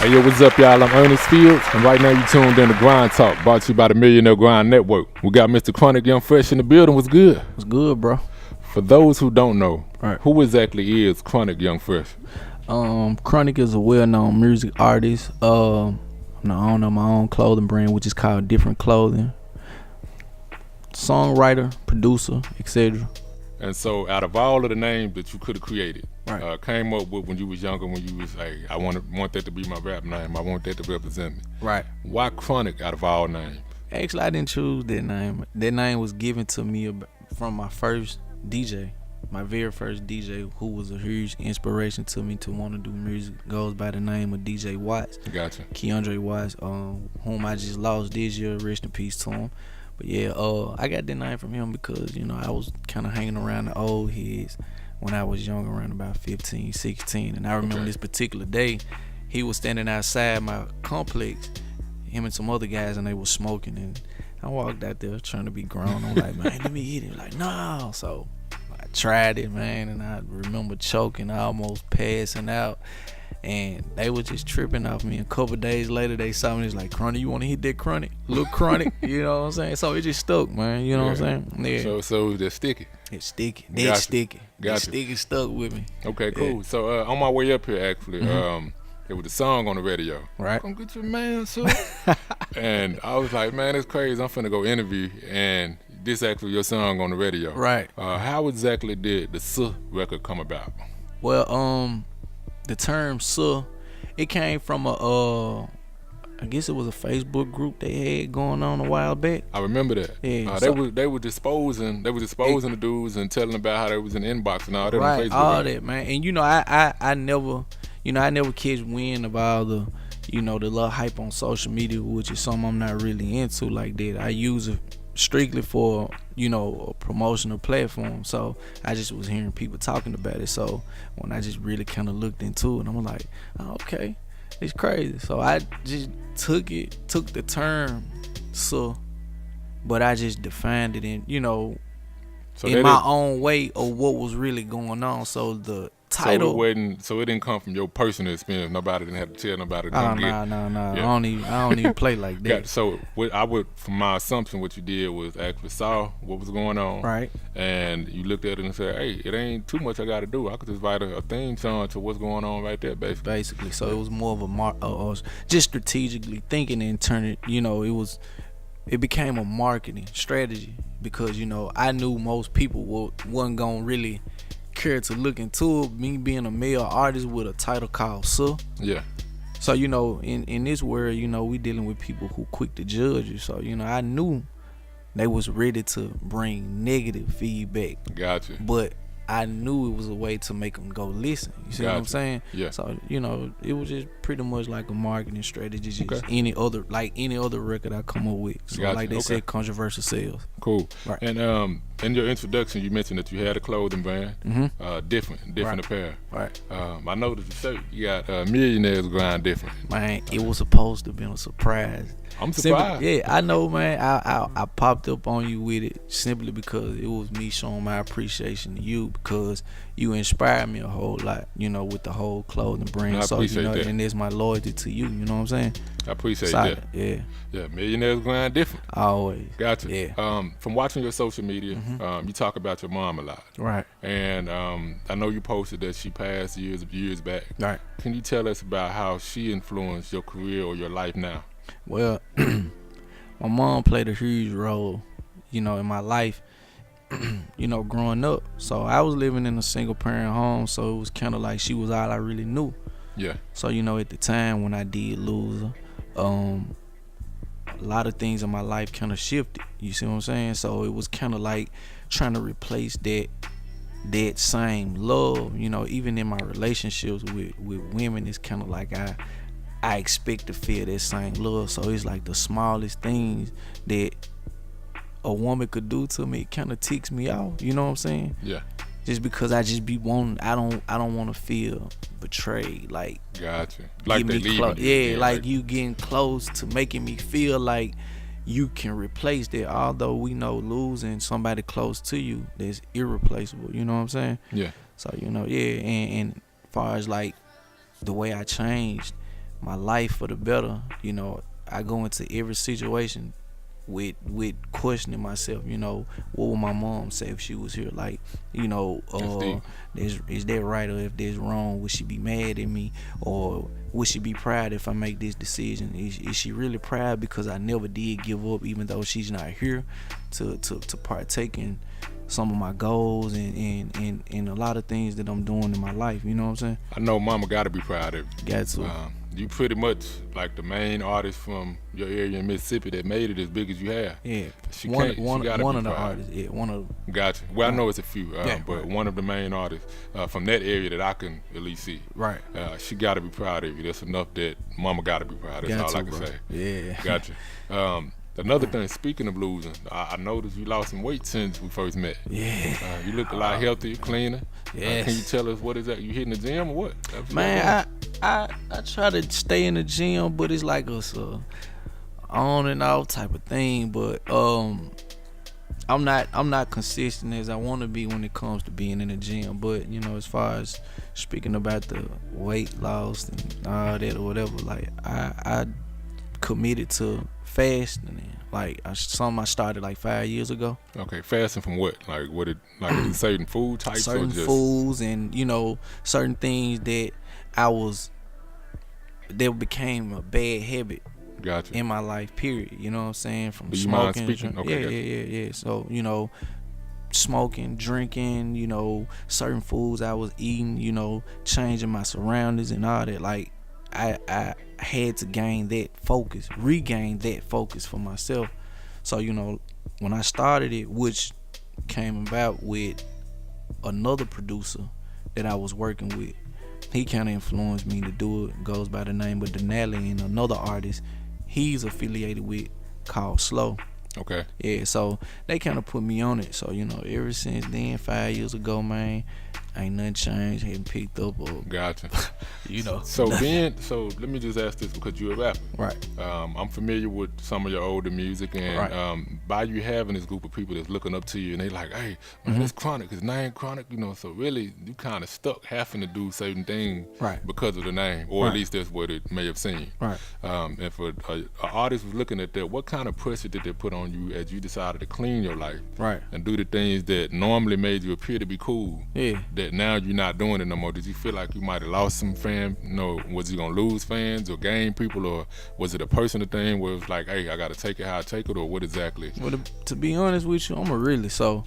Hey, yo, what's up, y'all? I'm Ernest Fields, and right now you tuned in to Grind Talk, brought to you by the Millionaire Grind Network. We got Mr. Kronic Young Fresh in the building. What's good? What's good, bro? For those who don't know, Right. who exactly is Kronic Young Fresh? Kronic is a well-known music artist. I'm the owner of my own clothing brand, which is called Different Clothing. Songwriter, producer, etc. And so, out of all of the names that you could have created, Right. came up with when you was younger, when you was like, I want that to be my rap name. I want that to represent me. Right. Why Kronic out of all names? Actually, I didn't choose that name. That name was given to me from my first DJ. My very first DJ, who was a huge inspiration to me to want to do music, goes by the name of DJ Watts. Gotcha. Keandre Watts, whom I just lost this year. Rest in peace to him. But yeah, I got that name from him because, you know, I was kind of hanging around the old heads when I was young, around about 15, 16. And I remember this particular day, he was standing outside my complex, him and some other guys, and they were smoking. And I walked out there trying to be grown. I'm like, man, let me hit it. Like, no. So I tried it, man, and I remember choking, almost passing out. And they were just tripping off me. And a couple days later, they saw me. It's like, Kronic, you want to hit that Kronic? Look Kronic, you know what I'm saying? So it just stuck, man. You know what I'm saying? Yeah. So it's sticky. It's sticky. That's sticky. That sticky stuck with me. Okay, cool. Yeah. So on my way up here, actually, there was a song on the radio. Right. Come get your man, sir. And I was like, man, it's crazy. I'm finna go interview, and this actually your song on the radio. Right. How exactly did the "Sir" record come about? Well, the term "sir," it came from I guess it was a Facebook group they had going on a while back. I remember that. Yeah, they were disposing the dudes and telling about how they was in the inbox and all that on Facebook. All that, man. And you know, I never catch wind of all the, you know, the little hype on social media, which is something I'm not really into like that. I use it strictly for, you know, a promotional platform. So I just was hearing people talking about it. So when I just really kind of looked into it, I'm like, oh, okay, it's crazy. So I just took the term "so," but I just defined it in, you know, in my own way of what was really going on. So the title. So it didn't come from your personal experience. Nobody didn't have to tell nobody. No. Yeah. I don't even play like that. So from my assumption, what you did was actually saw what was going on, right? And you looked at it and said, "Hey, it ain't too much I got to do. I could just write a theme song to what's going on right there, basically." Basically, so it was more of just strategically thinking and turning. You know, it became a marketing strategy because, you know, I knew most people wasn't gonna really care to look into it, me being a male artist with a title called "Sir." Yeah. So, you know, in this world, you know, we dealing with people who quick to judge you. So, you know, I knew they was ready to bring negative feedback. Gotcha. But I knew it was a way to make them go listen. You see what I'm saying? Yeah. So, you know, it was just pretty much like a marketing strategy, just any other record I come up with. So, like they said, controversial sales. Cool. Right. And in your introduction, you mentioned that you had a clothing brand, different apparel. Right. I noticed the shirt. You got Millionaire Grind Different. Man, it was supposed to be a surprise. I'm surprised. Yeah, I know, man. I popped up on you with it simply because it was me showing my appreciation to you, because you inspired me a whole lot, you know, with the whole clothing brand. I appreciate that. And there's my loyalty to you. You know what I'm saying? I appreciate that. Yeah. Yeah, Millionaires Grind Different. Always. Gotcha. Yeah. From watching your social media, you talk about your mom a lot. Right. And I know you posted that she passed years back. Right. Can you tell us about how she influenced your career or your life now? Well, my mom played a huge role, you know, in my life, you know, growing up. So I was living in a single parent home, so it was kind of like she was all I really knew. Yeah. So, you know, at the time when I did lose her, a lot of things in my life kind of shifted. You see what I'm saying? So it was kind of like trying to replace that same love. You know, even in my relationships with women, it's kind of like I expect to feel that same love. So it's like the smallest things that a woman could do to me kind of ticks me off. You know what I'm saying? Yeah. Just because I just be wanting, I don't want to feel betrayed. Like, gotcha. Like they leaving you. Yeah, like you getting close to making me feel like you can replace that. Although we know losing somebody close to you that's irreplaceable. You know what I'm saying? Yeah. So, you know, yeah. And as far as like the way I changed, my life for the better. You know, I go into every situation with questioning myself. You know, what would my mom say if she was here? Like, you know, is that right, or if that's wrong? Would she be mad at me, or would she be proud if I make this decision? Is she really proud because I never did give up, even though she's not here to partake in some of my goals and a lot of things that I'm doing in my life. You know what I'm saying? I know mama gotta be proud of you. Got to. You pretty much like the main artist from your area in Mississippi that made it as big as you have. Yeah. She one gotta of be the proud. artists. Yeah, one of them. Gotcha. Well, I know it's a few, Yeah, but right. one of the main artists from that area that I can at least see. Right. She gotta be proud of you. That's enough that mama gotta be proud. That's all I can bro. say. Yeah. Gotcha. Another thing, speaking of losing, I noticed you lost some weight since we first met. Yeah. You look a lot healthier, cleaner. Yes. Can you tell us what is that? You hitting the gym or what? Man, I try to stay in the gym, but it's like a on and off type of thing. But I'm not consistent as I want to be when it comes to being in the gym. But you know, as far as speaking about the weight loss and all that or whatever, like I committed to fasting. Like something I started like 5 years ago. Okay, fasting from what? Like what? Like certain food types certain or just foods and you know certain things that that became a bad habit. Gotcha. In my life, period. You know what I'm saying? From Do you mind smoking, speaking? Okay, yeah. So you know, smoking, drinking, you know, certain foods I was eating, you know, changing my surroundings and all that. Like I had to regain that focus for myself. So you know, when I started it, which came about with another producer that I was working with, he kind of influenced me to do it. Goes by the name of Denali, and another artist he's affiliated with called Slow. Okay. Yeah, so they kind of put me on it. So you know, ever since then, 5 years ago, man, ain't nothing changed. Hadn't picked up or Gotcha. you know. So let me just ask this because you're a rapper. Right. I'm familiar with some of your older music, and Right. By you having this group of people that's looking up to you, and they like, hey, man, it's Kronic, his name Kronic, you know. So really, you kind of stuck having to do certain things Right. because of the name, or at Right. least that's what it may have seemed. Right. And for an artist was looking at that, what kind of pressure did they put on you as you decided to clean your life, Right. and do the things that normally made you appear to be cool? Yeah. That now you're not doing it no more. Did you feel like you might have lost some fans? You know, was you gonna lose fans or gain people, or was it a personal thing where it was like, hey, I gotta take it how I take it, or what exactly? Well, to be honest with you, I'm a realist, so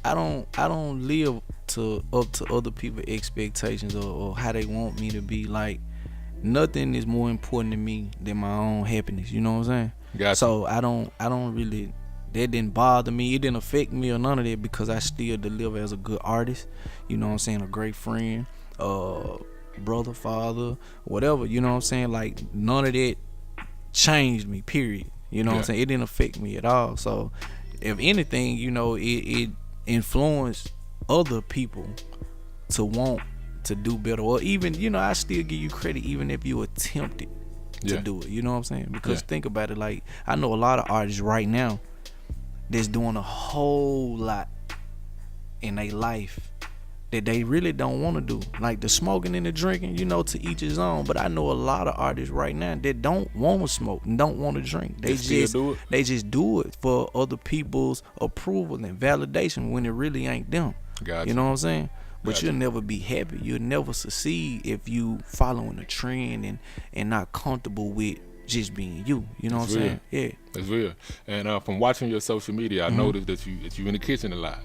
I don't live up to other people's expectations or how they want me to be. Like nothing is more important to me than my own happiness. You know what I'm saying? Gotcha. So I don't really. That didn't bother me. It didn't affect me or none of that because I still deliver as a good artist. You know what I'm saying? A great friend, brother, father, whatever. You know what I'm saying? Like none of that changed me. Period. You know what I'm saying? It didn't affect me at all. So if anything, you know, it influenced other people to want to do better, or even, you know, I still give you credit even if you attempted to do it. You know what I'm saying? Because think about it. Like I know a lot of artists right now that's doing a whole lot in their life that they really don't want to do, like the smoking and the drinking, you know, to each his own. But I know a lot of artists right now that don't want to smoke and don't want to drink. They just do it for other people's approval and validation when it really ain't them. Gotcha. You know what I'm saying? But Gotcha. you'll never be happy. You'll never succeed if you following a trend and not comfortable with just being you. You know what I'm saying? Yeah. That's real. And from watching your social media, I noticed that you in the kitchen a lot.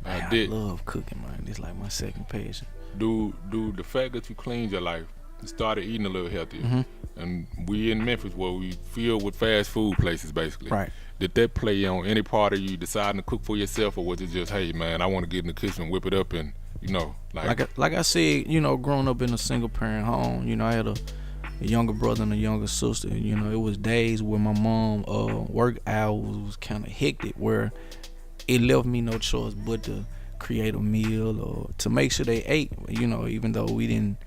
Man, I love cooking, man. It's like my second passion. Do the fact that you cleaned your life, you started eating a little healthier, and we in Memphis where we filled with fast food places basically. Right. Did that play on any part of you deciding to cook for yourself, or was it just, hey man, I want to get in the kitchen and whip it up and, you know, like I said, you know, growing up in a single parent home, you know, I had a younger brother and a younger sister. You know, it was days where my mom work hours was kind of hectic, where it left me no choice but to create a meal or to make sure they ate. You know, even though we didn't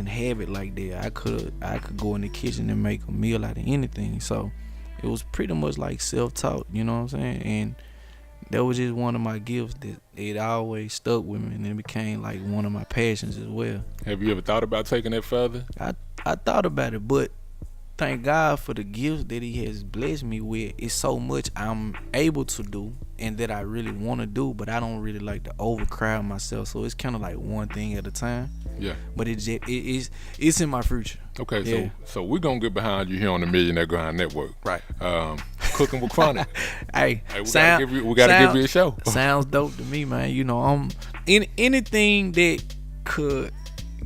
have it like that, I could go in the kitchen and make a meal out of anything. So it was pretty much like self-taught. You know what I'm saying? And that was just one of my gifts that it always stuck with me, and it became like one of my passions as well. Have you ever thought about taking that further? I I thought about it, but thank God for the gifts that He has blessed me with. It's so much I'm able to do and that I really want to do, but I don't really like to overcrowd myself. So it's kind of like one thing at a time. Yeah. But it's in my future. Okay, Yeah. so we're gonna get behind you here on the Millionaire Grind Network. Right. Cooking with Kronic. Hey, we gotta give you a show. Sounds dope to me, man. You know, I'm in anything that could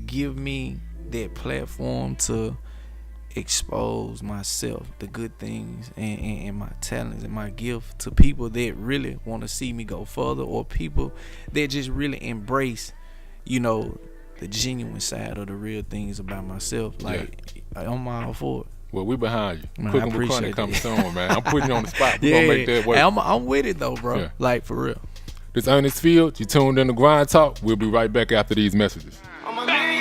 give me that platform to expose myself, the good things and my talents and my gift to people that really want to see me go further, or people that just really embrace, you know, the genuine side of the real things about myself. Like, I'm all for it. Well, we behind you. Man, Cooking with Kronic coming soon, man. I'm putting you on the spot. We're Yeah, gonna make that work. Hey, I'm with it though, bro. Yeah. Like, for real. This Ernest Fields. You tuned in to Grind Talk. We'll be right back after these messages. I'm a millionaire.